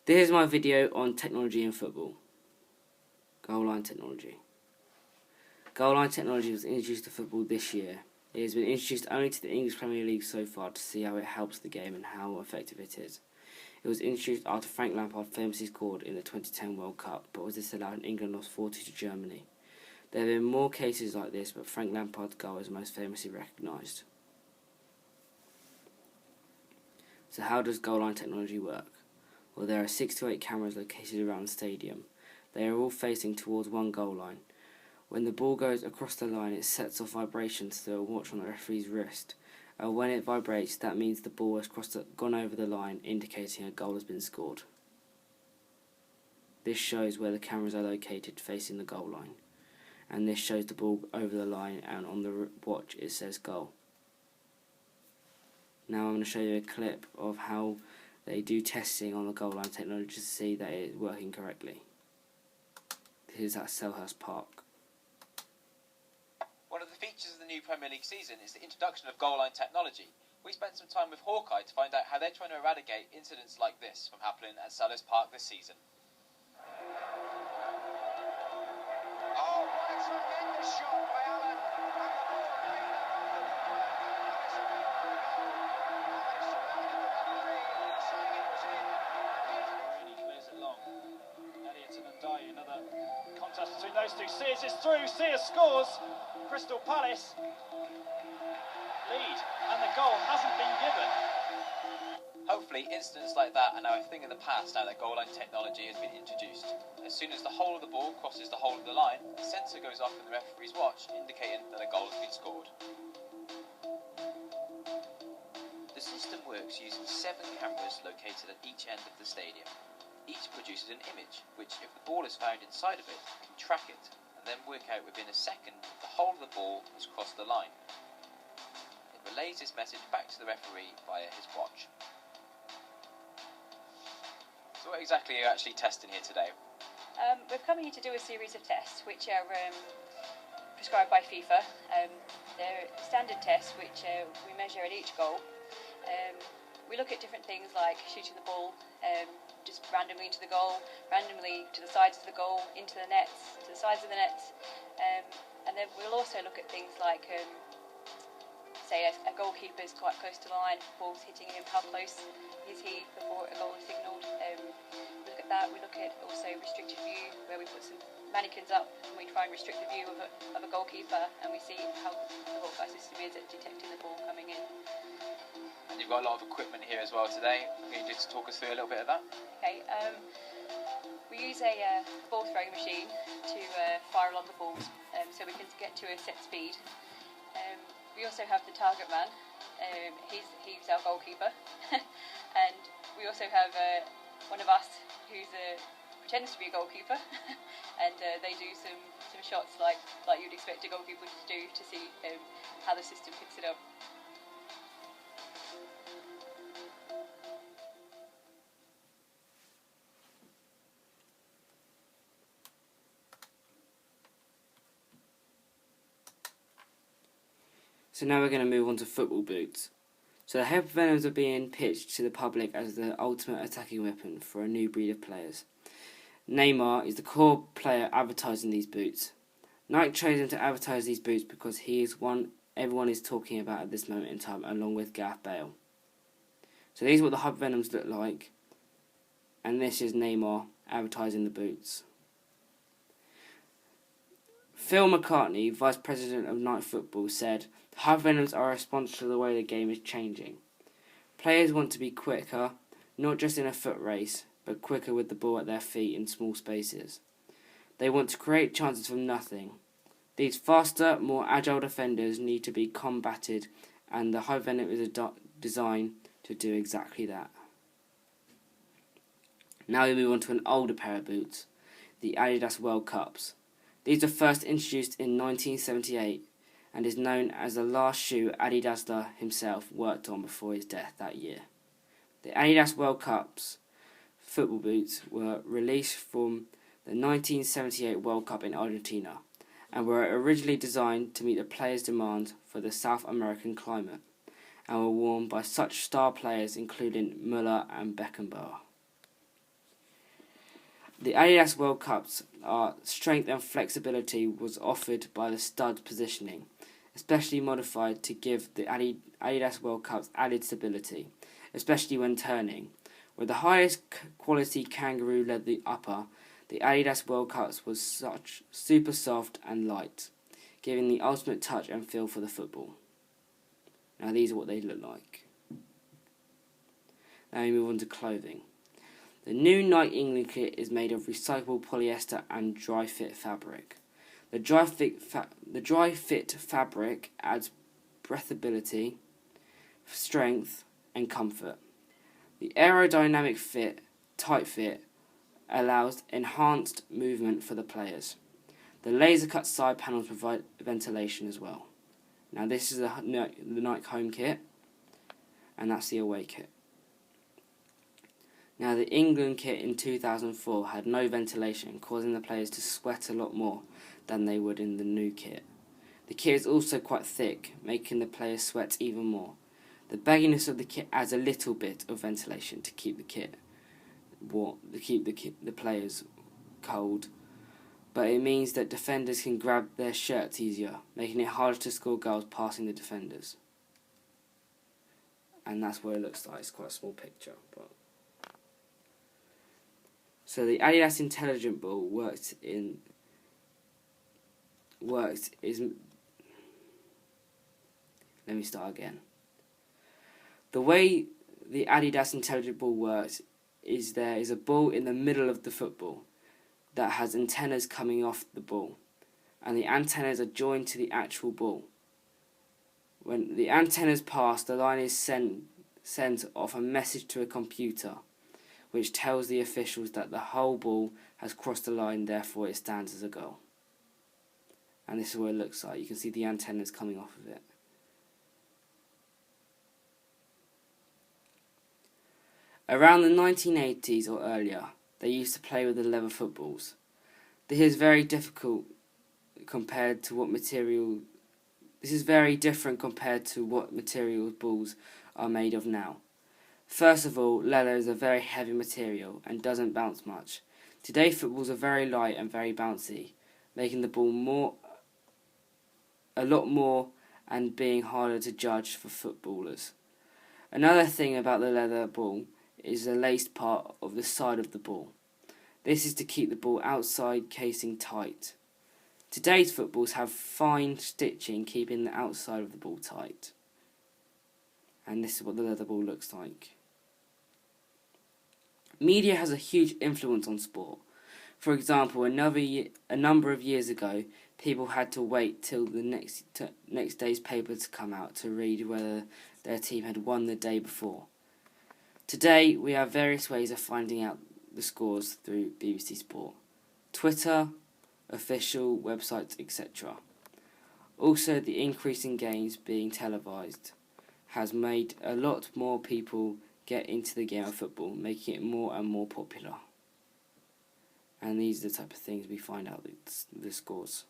This is my video on technology in football. Goal line technology. Goal line technology was introduced to football this year. It has been introduced only to the English Premier League so far to see how it helps the game and how effective it is. It was introduced after Frank Lampard famously scored in the 2010 World Cup, but was disallowed when England lost 4-2 to Germany. There have been more cases like this, but Frank Lampard's goal is most famously recognised. So how does goal line technology work? Well, there are 6 to 8 cameras located around the stadium. They are all facing towards one goal line. When the ball goes across the line, it sets off vibrations to a watch on the referee's wrist. When it vibrates, that means the ball has gone over the line, indicating a goal has been scored. This shows where the cameras are located facing the goal line. And this shows the ball over the line, and on the watch it says goal. Now I'm going to show you a clip of how they do testing on the goal line technology to see that it is working correctly. This is at Selhurst Park. One of the features of the new Premier League season is the introduction of goal line technology. We spent some time with Hawkeye to find out how they're trying to eradicate incidents like this from happening at Selhurst Park this season. Oh, what a tremendous shot by Alan. He clears it long. Elliott and Ndiaye, another contest between those two. Sears is through. Sears scores. Crystal Palace lead, and the goal hasn't been given. Hopefully incidents like that are now a thing of the past now that goal line technology has been introduced. As soon as the whole of the ball crosses the whole of the line, a sensor goes off in the referee's watch, indicating that a goal has been scored. The system works using 7 cameras located at each end of the stadium. Each produces an image, which, if the ball is found inside of it, can track it, and then work out within a second if the whole of the ball has crossed the line. It relays this message back to the referee via his watch. So what exactly are you actually testing here today? We're coming here to do a series of tests which are prescribed by FIFA. They're standard tests which we measure at each goal. We look at different things like shooting the ball just randomly into the goal, randomly to the sides of the goal, into the nets, to the sides of the nets, and then we'll also look at things like say a goalkeeper is quite close to the line, ball's hitting him, how close is he before a goal is signalled. We look at that. We look at also restricted view, where we put some mannequins up and we try and restrict the view of a goalkeeper, and we see how the Hawkeye system is at detecting the ball coming in. And you've got a lot of equipment here as well today. Can you just talk us through a little bit of that? Okay, we use a ball throwing machine to fire along the balls, so we can get to a set speed. We also have the target man. He's our goalkeeper, and we also have one of us who pretends to be a goalkeeper, and they do some shots like you'd expect a goalkeeper to do to see how the system picks it up. So now we're going to move on to football boots. So the Hypervenoms are being pitched to the public as the ultimate attacking weapon for a new breed of players. Neymar is the core player advertising these boots. Nike chose him to advertise these boots because he is one everyone is talking about at this moment in time, along with Gareth Bale. So these are what the Hypervenoms look like, and this is Neymar advertising the boots. Phil McCartney, Vice President of Nike Football, said, "The Hypervenoms are a response to the way the game is changing. Players want to be quicker, not just in a foot race, but quicker with the ball at their feet in small spaces. They want to create chances from nothing. These faster, more agile defenders need to be combated, and the Hypervenom is designed to do exactly that." Now we move on to an older pair of boots, the Adidas World Cups. These were first introduced in 1978 and is known as the last shoe Adidas himself worked on before his death that year. The Adidas World Cups football boots were released from the 1978 World Cup in Argentina and were originally designed to meet the players' demand for the South American climate and were worn by such star players including Müller and Beckenbauer. The Adidas World Cups are strength and flexibility was offered by the stud positioning, especially modified to give the Adidas World Cups added stability, especially when turning. With the highest quality kangaroo leather upper, the Adidas World Cups was such super soft and light, giving the ultimate touch and feel for the football. Now these are what they look like. Now we move on to clothing. The new Nike England kit is made of recyclable polyester and dry fit fabric. The dry fit fabric adds breathability, strength and comfort. The aerodynamic fit, tight fit, allows enhanced movement for the players. The laser cut side panels provide ventilation as well. Now this is the Nike home kit, and that's the away kit. Now the England kit in 2004 had no ventilation, causing the players to sweat a lot more than they would in the new kit. The kit is also quite thick, making the players sweat even more. The bagginess of the kit adds a little bit of ventilation to keep the kit warm, to keep the players cold, but it means that defenders can grab their shirts easier, making it harder to score goals passing the defenders. And that's what it looks like. It's quite a small picture, but so the Adidas Intelligent Ball let me start again. The way the Adidas Intelligent Ball works is there is a ball in the middle of the football that has antennas coming off the ball, and the antennas are joined to the actual ball. When the antennas pass, the line is sent off a message to a computer, which tells the officials that the whole ball has crossed the line, therefore it stands as a goal. And this is what it looks like. You can see the antennas coming off of it. Around the 1980s or earlier, they used to play with the leather footballs. This is very difficult compared to what material. This is very different compared to what material balls are made of now. First of all, leather is a very heavy material and doesn't bounce much. Today, footballs are very light and very bouncy, making the ball a lot more and being harder to judge for footballers. Another thing about the leather ball is the laced part of the side of the ball. This is to keep the ball outside casing tight. Today's footballs have fine stitching keeping the outside of the ball tight. And this is what the leather ball looks like. Media has a huge influence on sport. For example, a number of years ago, people had to wait till the next day's paper to come out to read whether their team had won the day before. Today, we have various ways of finding out the scores through BBC Sport, Twitter, official websites, etc. Also, the increase in games being televised has made a lot more people get into the game of football, making it more and more popular. And these are the type of things we find out the scores.